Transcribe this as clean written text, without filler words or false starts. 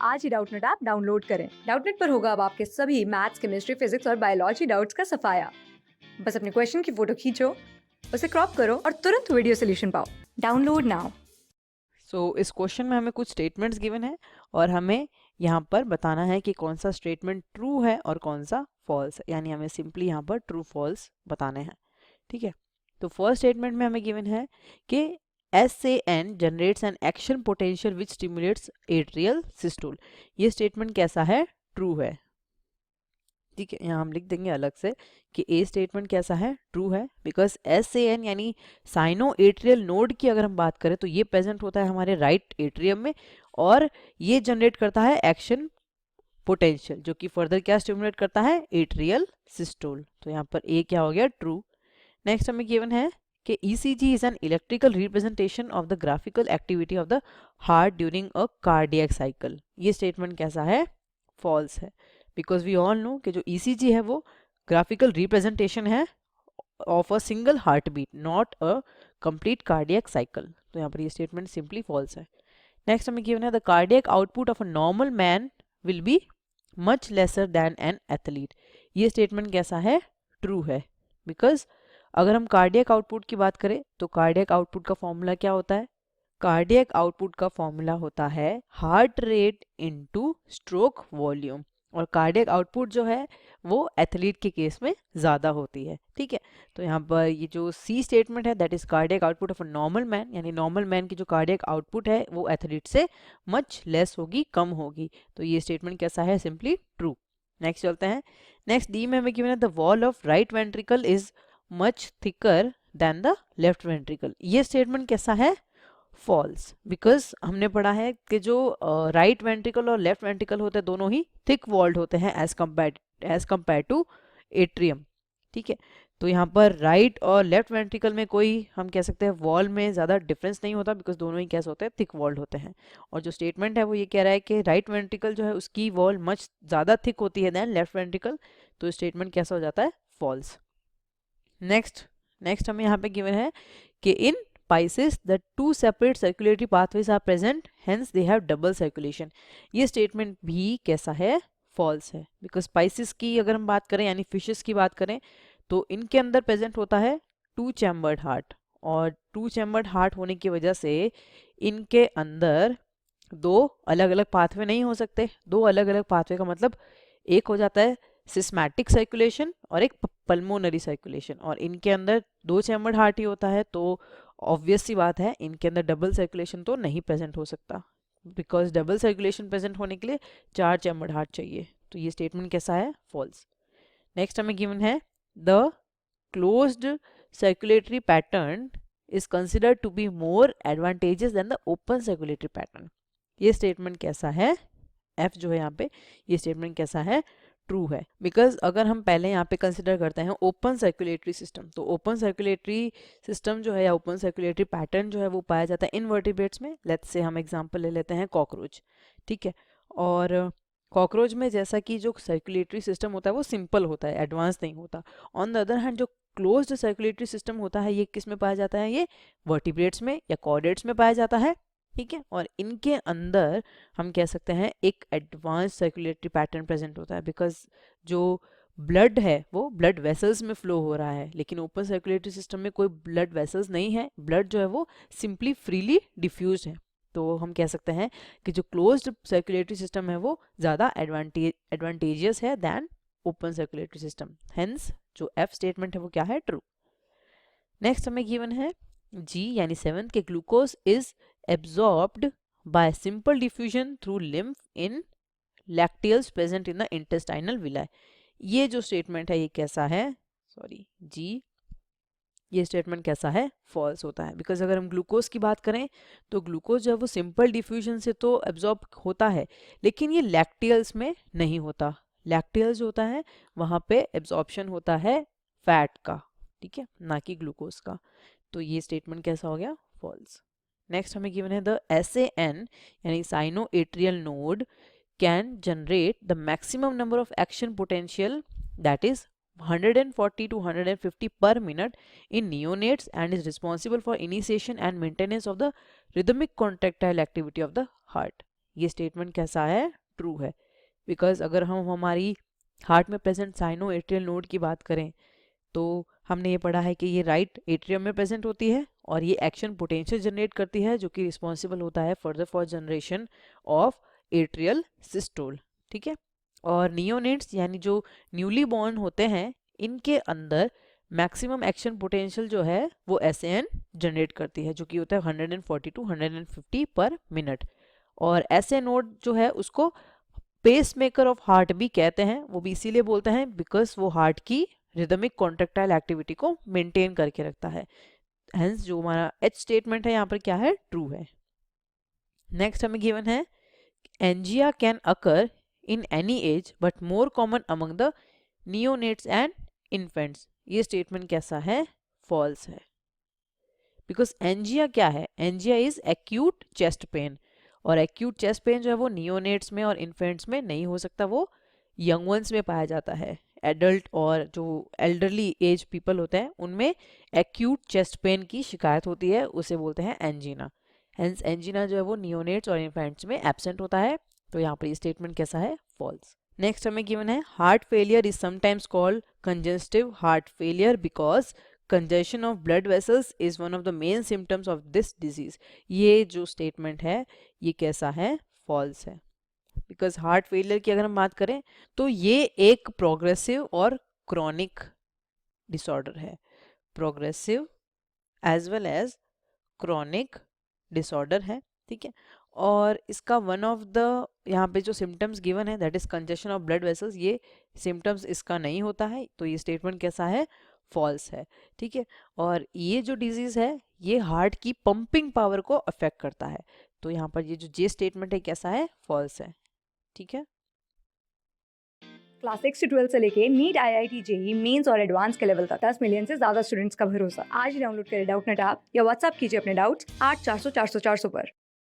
आज ही Doubtnut app download करें। Doubtnut पर होगा अब आपके सभी मैथ्स, केमिस्ट्री, फिजिक्स और बायोलॉजी डाउट्स का सफाया। बस अपने क्वेश्चन की फोटो खींचो, उसे क्रॉप करो और तुरंत वीडियो सोल्यूशन पाओ। Download now. इस क्वेश्चन में हमें कुछ स्टेटमेंट्स गिवन है और हमें यहाँ पर बताना है कि कौन सा स्टेटमेंट ट्रू है और कौन सा फॉल्स है, यानी हमें सिंपली यहाँ पर ट्रू फॉल्स बताने हैं। ठीक है, तो फर्स्ट स्टेटमेंट में हमें गिवन है कि SAN generates an action potential which stimulates atrial systole. ये स्टेटमेंट कैसा है? ट्रू है। ठीक है, यहाँ हम लिख देंगे अलग से कि ए स्टेटमेंट कैसा है? ट्रू है, बिकॉज SAN यानी साइनो एट्रियल नोड की अगर हम बात करें तो ये प्रेजेंट होता है हमारे राइट एट्रियम में और ये जनरेट करता है एक्शन पोटेंशियल जो कि फर्दर क्या स्टिमुलेट करता है? Atrial systole. तो यहाँ पर ए क्या हो गया? ट्रू। नेक्स्ट हमें गिवन है कि ECG is an electrical representation of the graphical activity of the heart during a cardiac cycle. ये स्टेटमेंट कैसा है? फॉल्स है, बिकॉज वी ऑल नो कि जो ECG है वो ग्राफिकल रिप्रेजेंटेशन है of a single heart beat, not a complete cardiac cycle. तो यहाँ पर ये स्टेटमेंट सिंपली फॉल्स है। नेक्स्ट हमें गिवन है the cardiac output of a normal man will be much lesser than an athlete. ये statement कैसा है? ट्रू है, बिकॉज अगर हम कार्डियक आउटपुट की बात करें तो कार्डियक आउटपुट का फॉर्मूला क्या होता है? कार्डियक आउटपुट का फॉर्मूला होता है heart rate into stroke volume, और कार्डियक आउटपुट जो है वो एथलीट के केस में ज़्यादा होती है। ठीक है, तो यहाँ पर ये जो सी स्टेटमेंट है that is cardiac output of a normal man, यानी नॉर्मल मैन की जो कार्डियक आउटपुट है वो एथलीट से मच लेस होगी, कम होगी। तो ये स्टेटमेंट कैसा है? Simply true. नेक्स्ट चलते हैं। नेक्स्ट डी में हमें गिवन है the wall of right ventricle is much thicker than the left ventricle. ये स्टेटमेंट कैसा है? फॉल्स, बिकॉज हमने पढ़ा है कि जो राइट वेंट्रिकल और लेफ्ट वेंट्रिकल होते हैं दोनों ही थिक वॉल्ड होते हैं एज कंपेयर टू एट्रियम। ठीक है, तो यहाँ पर राइट और लेफ्ट वेंट्रिकल में कोई हम कह सकते हैं वॉल में ज़्यादा डिफरेंस नहीं होता, बिकॉज दोनों ही कैसे होते हैं? थिक वॉल्ड होते हैं। और जो स्टेटमेंट है वो ये कह रहा है कि राइट वेंट्रिकल जो है उसकी वॉल मच ज़्यादा थिक होती है देन लेफ्ट वेंट्रिकल। तो स्टेटमेंट कैसा हो जाता है? फॉल्स। नेक्स्ट हमें यहाँ पे गिवन है कि इन Pisces the two separate circulatory pathways are present, hence they have double circulation। ये स्टेटमेंट भी कैसा है? फॉल्स है, बिकॉज Pisces की अगर हम बात करें यानी फिशेस की बात करें तो इनके अंदर प्रेजेंट होता है टू चैम्बर्ड हार्ट, और टू चैम्बर्ड हार्ट होने की वजह से इनके अंदर दो अलग अलग पाथवे नहीं हो सकते। दो अलग अलग पाथवे का मतलब एक हो जाता है सिस्मैटिक सर्कुलेशन और एक पल्मोनरी सर्कुलेशन, और इनके अंदर दो चैम्बर्ड हार्ट ही होता है, तो ऑब्वियस सी बात है इनके अंदर डबल सर्कुलेशन तो नहीं प्रेजेंट हो सकता, बिकॉज डबल सर्कुलेशन प्रेजेंट होने के लिए चार चैम्बर्ड हार्ट चाहिए। तो ये स्टेटमेंट कैसा है? फॉल्स। नेक्स्ट हमें गिवन है the closed circulatory pattern is considered to be more advantages than the open circulatory pattern. ये स्टेटमेंट कैसा है? एफ जो है यहाँ पे, ये स्टेटमेंट कैसा है? ट्रू है, बिकॉज अगर हम पहले यहाँ पे कंसिडर करते हैं ओपन सर्कुलेटरी सिस्टम, तो ओपन सर्कुलेटरी सिस्टम जो है या ओपन सर्कुलेटरी पैटर्न जो है वो पाया जाता है इनवर्टिब्रेट्स में। लेट्स से हम एग्जांपल ले लेते हैं कॉकरोच। ठीक है, और कॉकरोच में जैसा कि जो सर्कुलेटरी सिस्टम होता है वो सिंपल होता है, एडवांस नहीं होता। ऑन द अदर हैंड जो क्लोज्ड सर्कुलेटरी सिस्टम होता है ये किस में पाया जाता है? ये वर्टिब्रेट्स में या कॉर्डेट्स में पाया जाता है। ठीक है, और इनके अंदर हम कह सकते हैं एक एडवांस सर्कुलेटरी पैटर्न प्रेजेंट होता है, बिकॉज जो ब्लड है वो ब्लड वेसल्स में फ्लो हो रहा है, लेकिन ओपन सर्कुलेटरी सिस्टम में कोई ब्लड वेसल्स नहीं है। ब्लड जो है वो सिंपली फ्रीली डिफ्यूज है। तो हम कह सकते हैं कि जो क्लोज्ड सर्कुलेटरी सिस्टम है वो ज़्यादा एडवांटेजियस है than open circulatory system. Hence जो एफ स्टेटमेंट है वो क्या है? ट्रू। नेक्स्ट हमें गिवन है जी यानी सेवंथ के glucose is absorbed by simple diffusion through lymph in lacteals present in the intestinal villi। ये जो स्टेटमेंट है ये कैसा है? जी, ये स्टेटमेंट कैसा है? फॉल्स होता है, बिकॉज अगर हम ग्लूकोज की बात करें तो ग्लूकोज जो है वो सिंपल डिफ्यूजन से तो एब्जॉर्ब होता है, लेकिन ये लैक्टियल्स में नहीं होता। लैक्टियल्स होता है वहाँ पे एब्जॉर्प्शन होता है फैट का, ठीक है, ना कि ग्लूकोज का। तो ये स्टेटमेंट कैसा हो गया? फॉल्स। नेक्स्ट हमें गिवन है द SAN यानी cyano atrial node can generate the maximum number of action potential that is 140 to 150 per minute in neonates and is responsible for initiation and maintenance of the rhythmic contractile activity of the heart। ये statement कैसा है, true है। Because अगर हम हमारी heart में present cyano atrial node की बात करें तो हमने ये पढ़ा है कि ये राइट एट्रियम में प्रेजेंट होती है और ये एक्शन पोटेंशियल जनरेट करती है जो कि रिस्पॉन्सिबल होता है further for generation of atrial systole, ठीक है। और नियोनेट्स यानी जो न्यूली बॉर्न होते हैं इनके अंदर मैक्सिमम एक्शन पोटेंशियल जो है वो SAN जनरेट करती है जो कि होता है 140 to 150 पर मिनट। और SA नोड जो है उसको पेस मेकर ऑफ हार्ट भी कहते हैं, वो भी इसीलिए बोलते हैं बिकॉज वो हार्ट की रिदमिक कॉन्ट्रेक्टाइल एक्टिविटी को मेंटेन करके रखता है। हेंस जो हमारा H स्टेटमेंट है यहाँ पर क्या है, ट्रू है। नेक्स्ट हमें गिवन है angina can occur in any age but more common among the neonates and infants. ये स्टेटमेंट कैसा है, फॉल्स है। बिकॉज एंजिया क्या है, angina is acute chest pain और एक्यूट चेस्ट पेन जो है वो नियोनेट्स में और इन्फेंट्स में नहीं हो सकता, वो यंग वंस में पाया जाता है। एडल्ट और जो एल्डरली एज पीपल होते हैं उनमें एक्यूट चेस्ट पेन की शिकायत होती है, उसे बोलते हैं एंजीना। हेंस एंजीना जो है वो नियोनेट्स और इन्फेंट्स में एब्सेंट होता है, तो यहाँ पर ये स्टेटमेंट कैसा है, फॉल्स। नेक्स्ट हमें गिवन है heart failure is sometimes called congestive heart failure because congestion of blood vessels is one of the main symptoms of this disease। ये जो स्टेटमेंट है ये कैसा है, फॉल्स है। बिकॉज हार्ट फेलियर की अगर हम बात करें तो ये एक प्रोग्रेसिव और क्रॉनिक डिसऑर्डर है, progressive as well as chronic disorder है, ठीक है। और इसका वन ऑफ द यहाँ पे जो सिम्टम्स गिवन है that is congestion of blood vessels, ये सिम्टम्स इसका नहीं होता है, तो ये स्टेटमेंट कैसा है, फॉल्स है, ठीक है। और ये जो डिजीज है ये हार्ट की पंपिंग पावर को अफेक्ट करता है, तो यहाँ पर ये जो जे स्टेटमेंट है कैसा है, फॉल्स है, ठीक है। क्लास 6 से 12 से लेके नीट IIT JEE मेंस और एडवांस के लेवल तक 10 मिलियन से ज्यादा स्टूडेंट्स का भरोसा। आज ही डाउनलोड करें डाउटनेट ऐप या व्हाट्सएप कीजिए अपने डाउट्स 8400 400 400 पर।